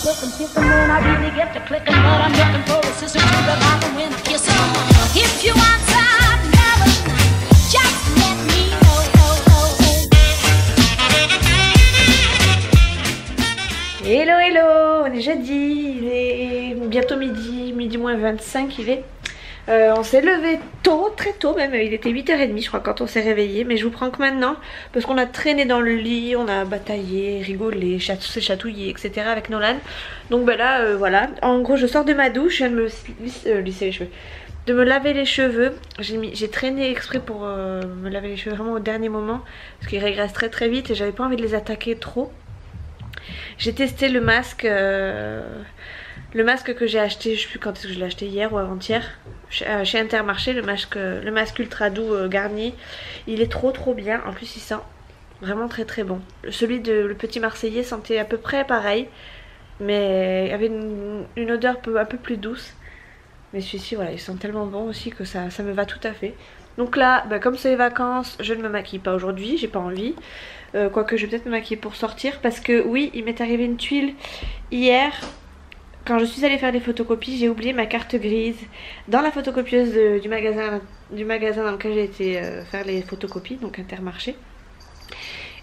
looking, picking when I really get to clicking, but I'm looking for a sister to revive and win a kiss. If you want some loving, just let me know. Hello hello, on est jeudi, il est bientôt midi moins 25 il est. On s'est levé tôt, très tôt même, il était 8h30 je crois quand on s'est réveillé, mais je vous prends que maintenant parce qu'on a traîné dans le lit, on a bataillé, rigolé, chatouillé etc avec Nolan. Donc ben là voilà, en gros je sors de ma douche, je viens de me lisser les cheveux, de me laver les cheveux. J'ai traîné exprès pour me laver les cheveux vraiment au dernier moment parce qu'ils régressent très très vite et j'avais pas envie de les attaquer trop. J'ai testé le masque que j'ai acheté, je sais plus quand est-ce que je l'ai acheté, hier ou avant-hier, chez Intermarché, le masque ultra doux Garnier. Il est trop bien, en plus il sent vraiment très bon. Celui de le petit Marseillais sentait à peu près pareil, mais avait une odeur un peu plus douce. Mais celui-ci voilà, il sent tellement bon aussi que ça me va tout à fait. Donc là, bah, comme c'est les vacances, je ne me maquille pas aujourd'hui, j'ai pas envie. Quoique je vais peut-être me maquiller pour sortir parce que oui, il m'est arrivé une tuile hier. Quand je suis allée faire des photocopies, j'ai oublié ma carte grise dans la photocopieuse du magasin dans lequel j'ai été faire les photocopies, donc Intermarché.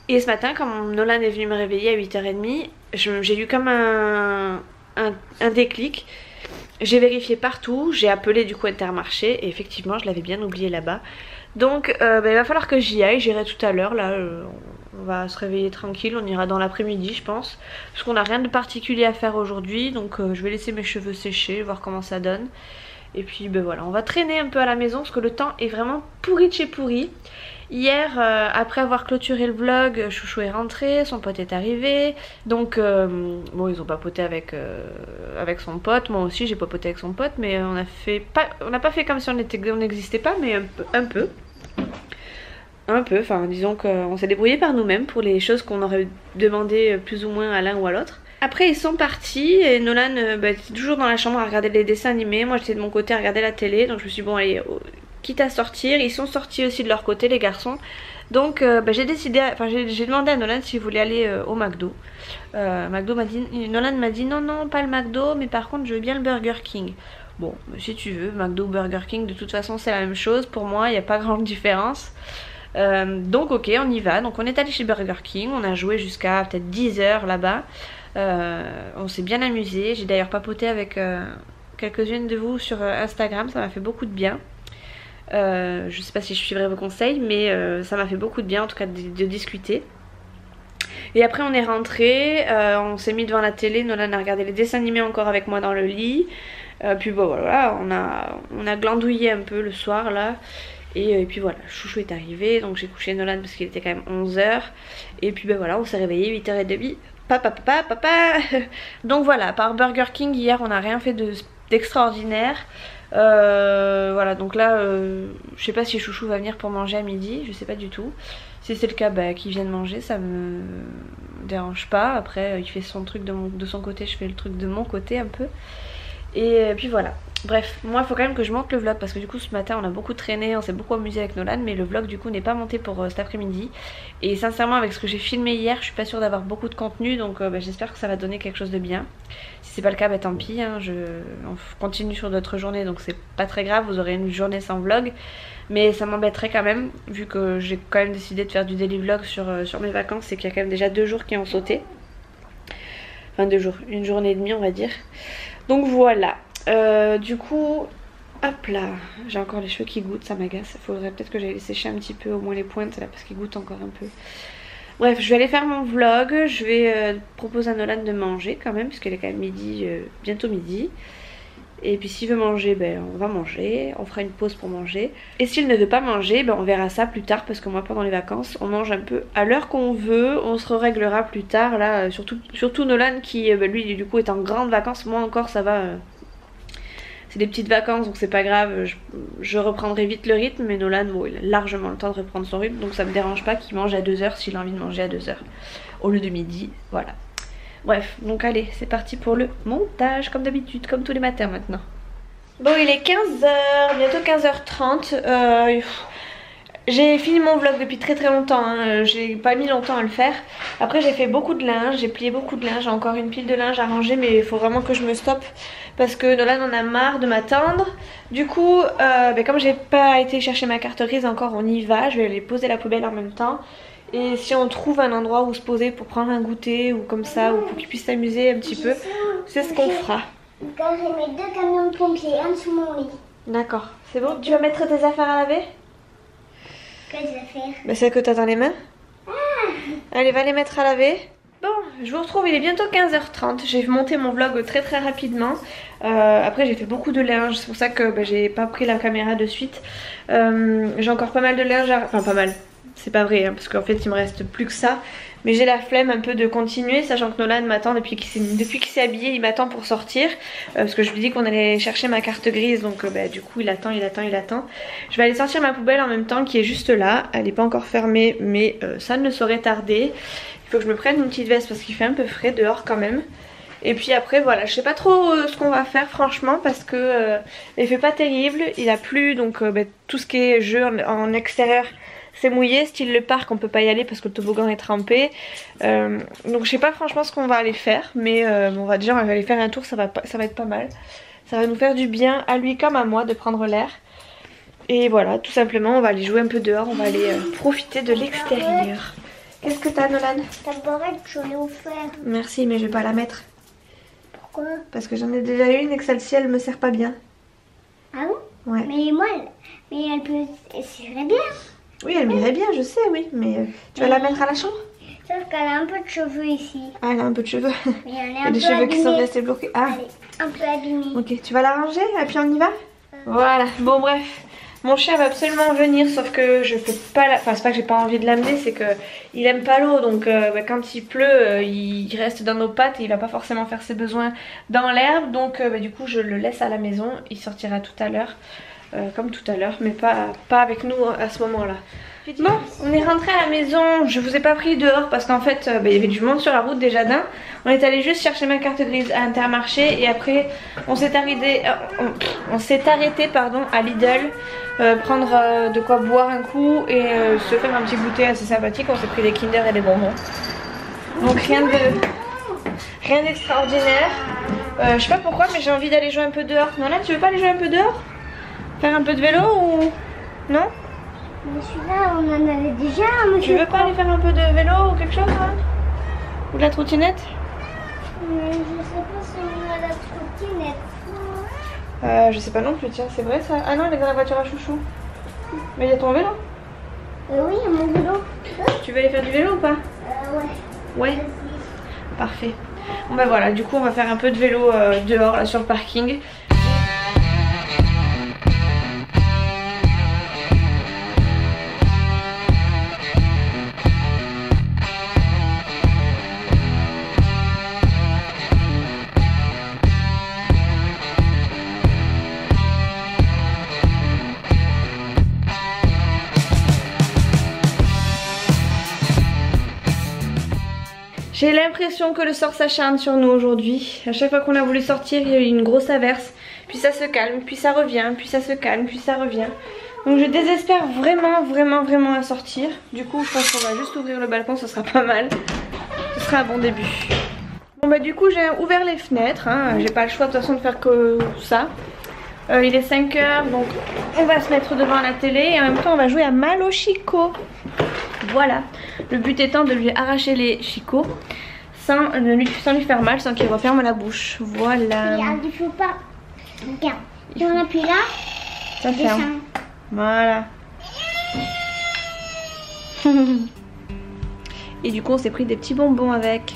Et ce matin, quand Nolan est venu me réveiller à 8h30, j'ai eu comme un déclic. J'ai vérifié partout, j'ai appelé du coup Intermarché et effectivement je l'avais bien oublié là-bas. Donc il va falloir que j'y aille, j'irai tout à l'heure là, on va se réveiller tranquille, on ira dans l'après-midi je pense. Parce qu'on n'a rien de particulier à faire aujourd'hui, donc je vais laisser mes cheveux sécher, voir comment ça donne. Et puis voilà, on va traîner un peu à la maison parce que le temps est vraiment pourri de chez pourri. Hier, après avoir clôturé le vlog, Chouchou est rentré, son pote est arrivé. Donc, bon, ils ont papoté avec son pote. Moi aussi, j'ai papoté avec son pote, mais on n'a pas fait comme si on n'existait pas, mais un peu. Enfin, disons qu'on s'est débrouillé par nous-mêmes pour les choses qu'on aurait demandé plus ou moins à l'un ou à l'autre. Après, ils sont partis et Nolan était toujours dans la chambre à regarder les dessins animés. Moi, j'étais de mon côté à regarder la télé, donc je me suis dit, bon, allez, quitte à sortir. Ils sont sortis aussi de leur côté, les garçons. Donc j'ai demandé à Nolan s'il voulait aller au McDo. Nolan m'a dit non pas le McDo, mais par contre je veux bien le Burger King. Bon, si tu veux, McDo, Burger King, de toute façon c'est la même chose. Pour moi, il n'y a pas grande différence. Donc ok, on y va. Donc on est allé chez Burger King, on a joué jusqu'à peut-être 10h là-bas. On s'est bien amusé. J'ai d'ailleurs papoté avec quelques-unes de vous sur Instagram, ça m'a fait beaucoup de bien. Je sais pas si je suivrai vos conseils, mais ça m'a fait beaucoup de bien en tout cas de discuter. Et après on est rentré, on s'est mis devant la télé, Nolan a regardé les dessins animés encore avec moi dans le lit. Puis bon voilà, on a glandouillé un peu le soir là. Et puis voilà, Chouchou est arrivé, donc j'ai couché Nolan parce qu'il était quand même 11h. Et puis voilà, on s'est réveillé 8h30. Papa. Donc voilà, à part Burger King, hier on n'a rien fait d'extraordinaire. Voilà, donc là je sais pas si Chouchou va venir pour manger à midi, je sais pas du tout. Si c'est le cas, qu'il vienne manger, ça me dérange pas. Après il fait son truc de son côté, je fais le truc de mon côté un peu. Et puis voilà. Bref, moi il faut quand même que je monte le vlog parce que du coup ce matin on a beaucoup traîné, on s'est beaucoup amusé avec Nolan, mais le vlog du coup n'est pas monté pour cet après-midi. Et sincèrement avec ce que j'ai filmé hier, je suis pas sûre d'avoir beaucoup de contenu, donc j'espère que ça va donner quelque chose de bien. Si c'est pas le cas, tant pis, hein, on continue sur d'autres journées, donc c'est pas très grave, vous aurez une journée sans vlog. Mais ça m'embêterait quand même, vu que j'ai quand même décidé de faire du daily vlog sur mes vacances, et qu'il y a quand même déjà 2 jours qui ont sauté. Enfin 2 jours, une journée et demie on va dire. Donc voilà. Du coup, hop là, j'ai encore les cheveux qui goûtent, ça m'agace. Il faudrait peut-être que j'aille les sécher un petit peu, au moins les pointes là, parce qu'ils goûtent encore un peu. Bref, je vais aller faire mon vlog. Je vais proposer à Nolan de manger quand même, puisqu'il est quand même midi, bientôt midi. Et puis s'il veut manger, on va manger, on fera une pause pour manger. Et s'il ne veut pas manger, on verra ça plus tard, parce que moi pendant les vacances on mange un peu à l'heure qu'on veut, on se réglera plus tard là, surtout Nolan qui lui du coup est en grande vacances, moi encore ça va, c'est des petites vacances donc c'est pas grave, je reprendrai vite le rythme, mais Nolan il a largement le temps de reprendre son rythme, donc ça me dérange pas qu'il mange à 2h s'il a envie de manger à 2h au lieu de midi, voilà. Bref, donc allez, c'est parti pour le montage, comme d'habitude, comme tous les matins maintenant. Bon, il est 15h, bientôt 15h30. J'ai fini mon vlog depuis très longtemps, hein. J'ai pas mis longtemps à le faire. Après j'ai fait beaucoup de linge, j'ai plié beaucoup de linge, j'ai encore une pile de linge à ranger, mais il faut vraiment que je me stoppe parce que Nolan en a marre de m'attendre. Du coup comme j'ai pas été chercher ma carte grise encore, on y va, je vais aller poser la poubelle en même temps. Et si on trouve un endroit où se poser pour prendre un goûter ou comme ça, ou pour qu'il puisse s'amuser un petit peu, c'est ce qu'on fera. Quand j'ai mes 2 camions de pompiers, un sous mon lit. D'accord, c'est bon. Tu vas mettre tes affaires à laver? Quelles affaires? Bah celles que t'as dans les mains. Allez, va les mettre à laver. Bon, je vous retrouve, il est bientôt 15h30. J'ai monté mon vlog très rapidement. Après j'ai fait beaucoup de linge, c'est pour ça que j'ai pas pris la caméra de suite. J'ai encore pas mal de linge, enfin pas mal. C'est pas vrai, hein, parce qu'en fait il me reste plus que ça. Mais j'ai la flemme un peu de continuer, sachant que Nolan m'attend depuis qu'il s'est habillé, il m'attend pour sortir. Parce que je lui dis qu'on allait chercher ma carte grise, donc du coup il attend. Je vais aller sortir ma poubelle en même temps qui est juste là. Elle n'est pas encore fermée, mais ça ne saurait tarder. Il faut que je me prenne une petite veste parce qu'il fait un peu frais dehors quand même. Et puis après voilà, je sais pas trop ce qu'on va faire franchement parce que il fait pas terrible, il a plu, donc tout ce qui est jeu en extérieur c'est mouillé, style le parc on peut pas y aller parce que le toboggan est trempé. Donc je sais pas franchement ce qu'on va aller faire, mais on va aller faire un tour, ça va être pas mal. Ça va nous faire du bien à lui comme à moi de prendre l'air. Et voilà, tout simplement on va aller jouer un peu dehors, on va aller profiter de l'extérieur. Qu'est-ce que t'as Nolan? Ta barrette, je l'ai offerte. Merci, mais je vais pas la mettre. Pourquoi? Parce que j'en ai déjà une et que celle-ci elle me sert pas bien. Ah bon? Ouais. Mais moi, elle peut... Elle serait bien. Oui, elle m'irait bien, je sais, oui. Mais tu vas la mettre à la chambre? Sauf qu'elle a un peu de cheveux ici. Ah, elle a un peu de cheveux. Mais elle est Il y a un des peu cheveux qui sont abîmée. restés bloqués. Ah, Elle est un peu abîmée. ok. Tu vas la ranger et puis on y va? Voilà. Bon, bref. Mon chien va absolument venir, sauf que je peux pas la... Enfin, c'est pas que j'ai pas envie de l'amener, c'est que il aime pas l'eau. Donc quand il pleut, il reste dans nos pattes et il va pas forcément faire ses besoins dans l'herbe. Donc du coup, je le laisse à la maison. Il sortira tout à l'heure. Comme tout à l'heure, mais pas avec nous à ce moment-là. Bon, on est rentré à la maison, je vous ai pas pris dehors parce qu'en fait il y avait du monde sur la route déjà d'un. On est allé juste chercher ma carte grise à Intermarché et après on s'est arrêté, à Lidl, prendre de quoi boire un coup et se faire un petit goûter assez sympathique. On s'est pris des Kinder et des bonbons. Donc rien d'extraordinaire. Je sais pas pourquoi mais j'ai envie d'aller jouer un peu dehors. Non là, tu veux pas aller jouer un peu dehors? Faire un peu de vélo ou... Non? Mais celui-là, on en avait déjà. Tu veux pas aller faire un peu de vélo ou quelque chose hein? Ou de la trottinette? Mais je sais pas si on a la trottinette. Je sais pas non plus, tiens, c'est vrai ça? Ah non, elle est dans la voiture à chouchou. Mais il y a ton vélo? Oui, il y a mon vélo. Tu veux aller faire du vélo ou pas? Ouais. Ouais. Parfait. Bon bah voilà, du coup on va faire un peu de vélo dehors là sur le parking. J'ai l'impression que le sort s'acharne sur nous aujourd'hui. À chaque fois qu'on a voulu sortir, il y a eu une grosse averse. Puis ça se calme, puis ça revient, puis ça se calme, puis ça revient. Donc je désespère vraiment à sortir. Du coup, je pense qu'on va juste ouvrir le balcon, ce sera pas mal. Ce sera un bon début. Bon bah du coup, j'ai ouvert les fenêtres. Hein. J'ai pas le choix de toute façon de faire que ça. Il est 5 h, donc on va se mettre devant la télé et en même temps on va jouer à Malo Chico. Voilà, le but étant de lui arracher les chicots sans lui faire mal, sans qu'il referme la bouche. Voilà. Regarde, il faut pas. Regarde, si on appuie là, Ça ferme. Voilà. Et du coup on s'est pris des petits bonbons avec.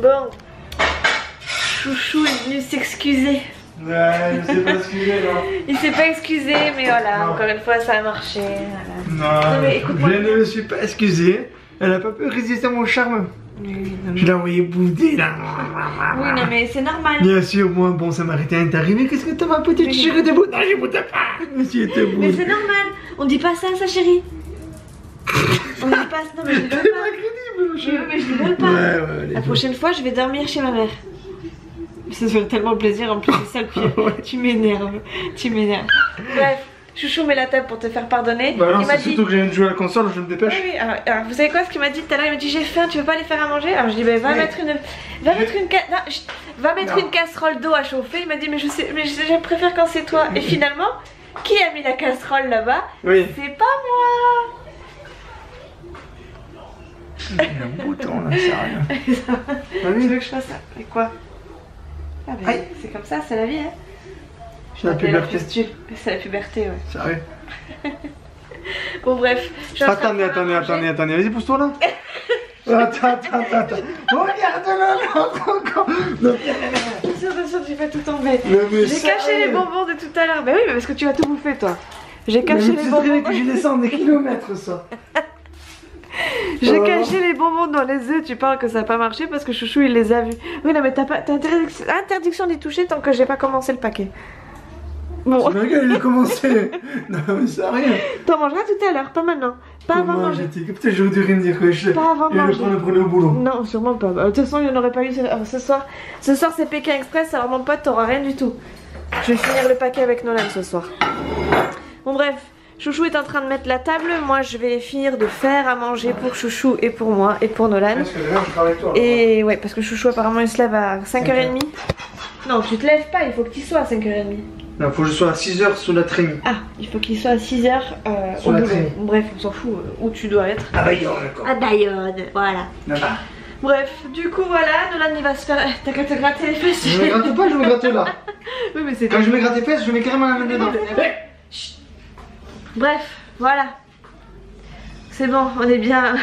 Bon, Chouchou est venu s'excuser. Ouais, il s'est pas excusé là. Il s'est pas excusé, mais voilà, Non. encore une fois ça a marché. Voilà. Non, mais écoute-moi. je ne me suis pas excusé. Elle a pas pu résister à mon charme. Oui, non, Je l'ai envoyé bouder là. oui, non, mais c'est normal. Bien sûr, moi, bon, ça m'arrêtait à t'arriver. Qu'est-ce que t'as, ma petite chérie de bout? Non, je boutais pas. Monsieur était bout. Mais c'est normal. On dit pas ça, chérie. On dit pas ça. Non, mais je rigole C'est pas. pas crédible, Oui, mais je rigole pas. Ouais, La prochaine fois, je vais dormir chez ma mère. Ça fait tellement plaisir en plus, c'est ça le pire. Ouais. Tu m'énerves. Tu m'énerves. Bref, Chouchou met la table pour te faire pardonner. Bah non, Il m'a c'est dit. surtout que j'ai joué à la console, je me dépêche. Oui, oui. Alors, vous savez quoi ce qu'il m'a dit tout à l'heure? Il m'a dit j'ai faim, tu veux pas aller faire à manger? Alors je dis bah, va Oui. mettre Non. une casserole d'eau à chauffer. Il m'a dit mais je sais, mais je préfère quand c'est toi. Et finalement, qui a mis la casserole là-bas? Oui. C'est pas moi. Il y a un bouton là, c'est rien. Tu veux que je fasse ça? Et quoi? Ah bah, Aïe. c'est comme ça, c'est la vie hein. C'est la puberté. C'est la puberté, ouais. Sérieux. Bon bref. je suis en train de faire à manger. Attendez. Vas-y, pousse-toi là. Attends. Regarde-le encore. Attention, tu fais tout tomber. Non, mais J'ai caché sérieux. les bonbons de tout à l'heure. Bah oui, mais parce que tu vas tout bouffer toi. J'ai caché les bonbons. que je descends des kilomètres ça. J'ai caché les bonbons dans les œufs. Tu parles que ça n'a pas marché parce que Chouchou il les a vus. Oui, non, mais t'as interdiction d'y toucher tant que j'ai pas commencé le paquet. Bon, Regarde, il a commencé. Non, mais sérieux. t'en mangeras tout à l'heure, pas maintenant. Pas avant de manger. Peut-être j'aurais dû rien dire que je. Pas avant de Et le manger. prendre au boulot. Non, sûrement pas. De toute façon, il n'y en aurait pas eu ce soir. Ce soir, c'est Pékin Express, alors mon pote, t'auras rien du tout. Je vais finir le paquet avec Nolan ce soir. Bon, bref, Chouchou est en train de mettre la table. Moi, je vais finir de faire à manger pour Chouchou et pour moi et pour Nolan. Parce que d'ailleurs, je travaille avec toi. Et ouais, parce que Chouchou, apparemment, il se lève à 5h30. Non, tu te lèves pas, il faut que tu sois à 5h30. Non, faut que je sois à 6h sous la traîne. Ah, il faut qu'il soit à 6h Sur au la boulot. traîne. Bref, on s'en fout où tu dois être. Ah bah, d'accord. À Bayonne, voilà. Là-bas. Bref, du coup voilà, Nolan il va se faire. T'as qu'à te gratter les fesses. Je me gratte pas, je me gratte là. Oui, mais c'est. Quand je me gratte les fesses, je mets carrément la main dedans. Bref, voilà. C'est bon, on est bien.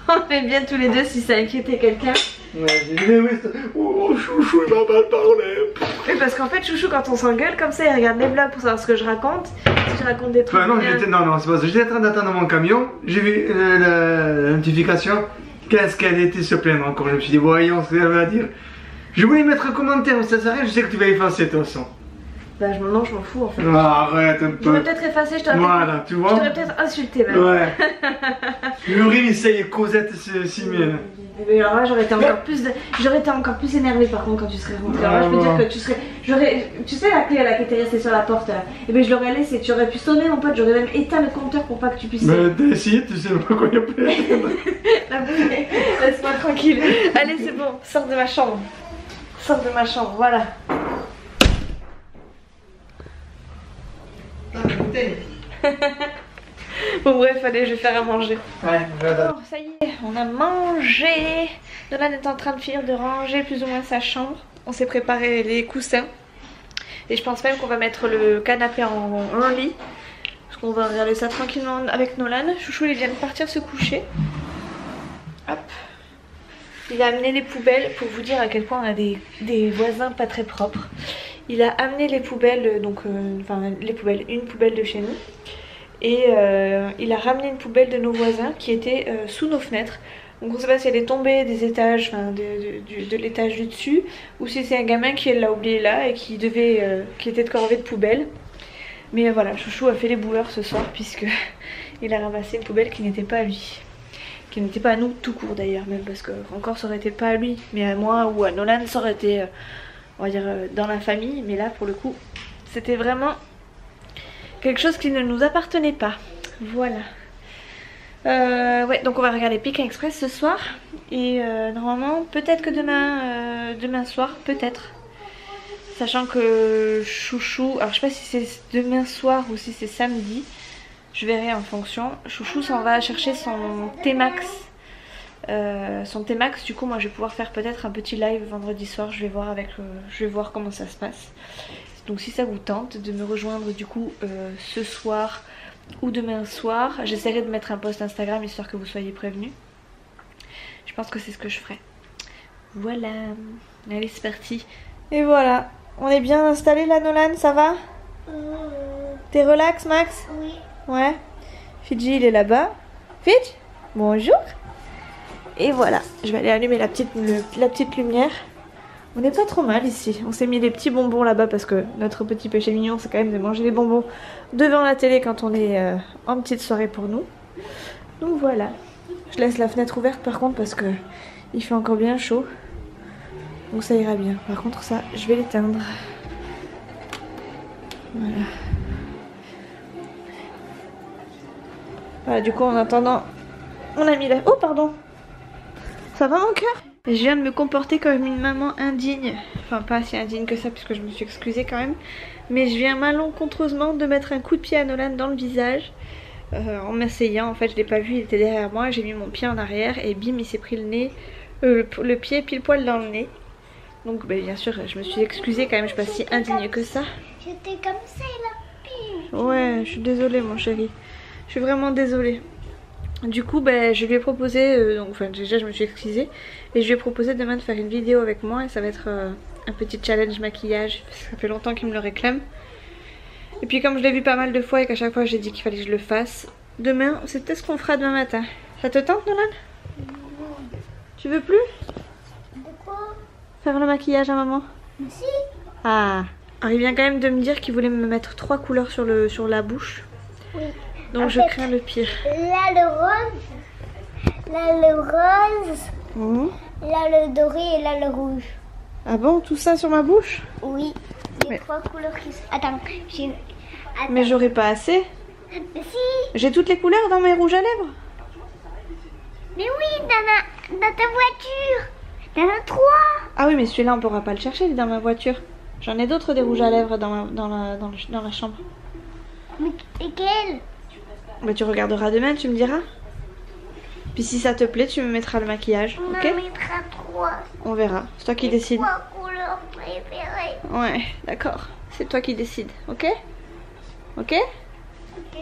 On est bien tous les deux si ça inquiétait quelqu'un. Ouais, j'ai dit, mais oui, oh, Chouchou, il m'a mal parlé. Oui, parce qu'en fait, Chouchou, quand on s'engueule comme ça, il regarde les vlogs pour savoir ce que je raconte. Si je raconte des trucs. Bah non, bien- non, c'est pas ça. J'étais en train d'attendre mon camion, j'ai vu la notification. Qu'est-ce qu'elle était se plaindre encore? Je me suis dit, voyons ce qu'elle va dire. Je voulais mettre un commentaire, mais ça sert à rien, je sais que tu vas effacer de toute façon. Bah, je m'en fous en fait. Ah, arrête un peu. J'aurais peut-être effacé, je t'aurais Voilà, tu peut-être. vois. Je t'aurais peut-être insulté même. Ouais. Le rime, il sait, Cosette, c'est mienne. Mais alors là, j'aurais été encore plus énervée par contre quand tu serais rentrée. Alors là, je peux dire que tu serais. Tu sais la clé là qui était restée sur la porte là. Et ben je l'aurais laissée. Tu aurais pu sonner mon pote. J'aurais même éteint le compteur pour pas que tu puisses. Mais t'as essayé, tu sais pas quoi il y a plus. Laisse-moi tranquille. Allez, c'est bon. Sors de ma chambre. Sors de ma chambre. Voilà. Bon bref, allez, je vais faire à manger. Ouais, j'adore. Bon, ça y est, on a mangé. Nolan est en train de finir de ranger plus ou moins sa chambre. On s'est préparé les coussins. Et je pense même qu'on va mettre le canapé en lit. Parce qu'on va regarder ça tranquillement avec Nolan. Chouchou, il vient de partir se coucher. Hop. Il a amené les poubelles pour vous dire à quel point on a des voisins pas très propres. Il a amené les poubelles, une poubelle de chez nous. Et il a ramené une poubelle de nos voisins qui était sous nos fenêtres. Donc on ne sait pas si elle est tombée des étages, de l'étage du dessus, ou si c'est un gamin qui l'a oublié là et qui était de corvée de poubelle. Mais voilà, Chouchou a fait les boueurs ce soir puisque il a ramassé une poubelle qui n'était pas à lui. Qui n'était pas à nous tout court d'ailleurs, même parce que encore ça aurait été pas à lui, mais à moi ou à Nolan ça aurait été, on va dire, dans la famille. Mais là pour le coup, c'était vraiment quelque chose qui ne nous appartenait pas. Voilà. Ouais, donc on va regarder Pékin Express ce soir. Et normalement, peut-être que demain soir, peut-être. Sachant que Chouchou, alors je sais pas si c'est demain soir ou si c'est samedi. Je verrai en fonction. Chouchou s'en va chercher son T-Max. Du coup moi je vais pouvoir faire peut-être un petit live vendredi soir. Je vais voir comment ça se passe. Donc si ça vous tente de me rejoindre du coup ce soir ou demain soir, j'essaierai de mettre un post Instagram histoire que vous soyez prévenus. Je pense que c'est ce que je ferai. Voilà. Allez, c'est parti. Et voilà. On est bien installé là, Nolan, ça va? T'es relax, Max? Oui. Ouais. Fidji, il est là-bas. Fidji, bonjour. Et voilà, je vais aller allumer la petite lumière. On n'est pas trop mal ici. On s'est mis des petits bonbons là-bas parce que notre petit péché mignon, c'est quand même de manger des bonbons devant la télé quand on est en petite soirée pour nous. Donc voilà. Je laisse la fenêtre ouverte par contre parce que il fait encore bien chaud. Donc ça ira bien. Par contre ça, je vais l'éteindre. Voilà. Voilà, du coup en attendant, on a mis la... Oh pardon. Ça va mon cœur? Je viens de me comporter comme une maman indigne. Enfin pas si indigne que ça puisque je me suis excusée quand même. Mais je viens malencontreusement de mettre un coup de pied à Nolan dans le visage. En m'asseyant, en fait je l'ai pas vu, il était derrière moi. J'ai mis mon pied en arrière et bim il s'est pris le nez, le pied pile poil dans le nez. Donc bah, bien sûr je me suis excusée quand même, je suis pas si indigne que ça. J'étais comme ça la pire. Ouais je suis désolée mon chéri. Je suis vraiment désolée. Du coup, ben, je lui ai proposé, donc, enfin déjà je me suis excusée, et je lui ai proposé demain de faire une vidéo avec moi et ça va être un petit challenge maquillage, parce que ça fait longtemps qu'il me le réclame. Et puis comme je l'ai vu pas mal de fois et qu'à chaque fois j'ai dit qu'il fallait que je le fasse, demain, c'est peut-être ce qu'on fera demain matin. Ça te tente Nolan? Tu veux plus De quoi? faire le maquillage à maman? Si. Ah, alors il vient quand même de me dire qu'il voulait me mettre 3 couleurs sur la bouche. Oui. Donc En je fait, crains le pire. Là le rose. Là le rose. Mmh. Là le doré et là le rouge. Ah bon, tout ça sur ma bouche? Oui. Les Mais- 3 couleurs qui sont... Attends, j'ai... Attends. Mais j'aurais pas assez. Mais si. J'ai toutes les couleurs dans mes rouges à lèvres. Mais oui, dans ta voiture. T'en as 3. Ah oui, mais celui-là on pourra pas le chercher, il est dans ma voiture. J'en ai d'autres des rouges à lèvres dans la chambre. Mais lesquels? Bah tu regarderas demain, tu me diras. Puis si ça te plaît, tu me mettras le maquillage, On ok? en mettra 3. On verra, c'est toi qui décides. 3 couleurs préférées. Ouais, d'accord, c'est toi qui décides, ok? Ok?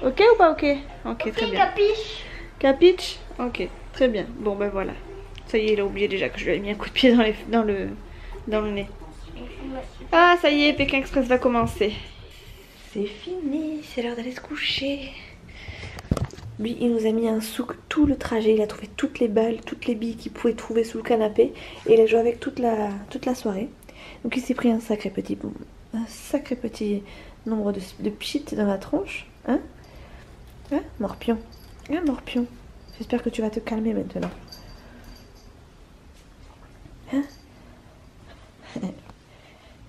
Ok ou pas ok? Ok, très bien. Capiche. Capiche? Ok, très bien. Bon ben voilà. Ça y est, il a oublié déjà que je lui ai mis un coup de pied dans le nez. Ah, ça y est, Pékin Express va commencer. C'est fini, c'est l'heure d'aller se coucher. Lui, il nous a mis un souk tout le trajet. Il a trouvé toutes les balles, toutes les billes qu'il pouvait trouver sous le canapé. Et il a joué avec toute la soirée. Donc il s'est pris un sacré petit nombre de pchit dans la tronche. Hein? Hein, Morpion? Hein, Morpion? J'espère que tu vas te calmer maintenant. Hein?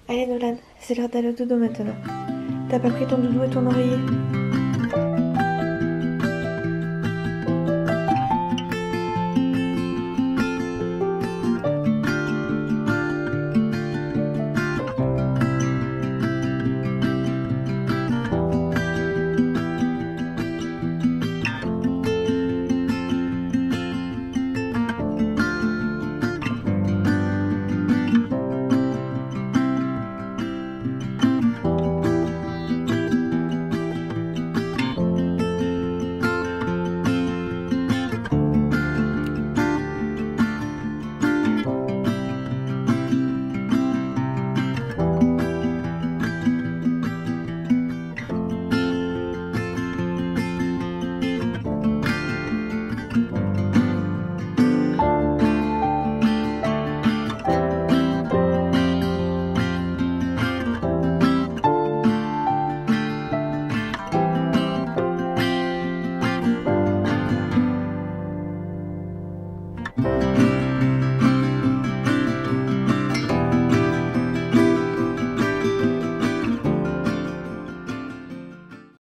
Allez Nolan, c'est l'heure d'aller au dodo maintenant. T'as pas pris ton doudou et ton oreiller?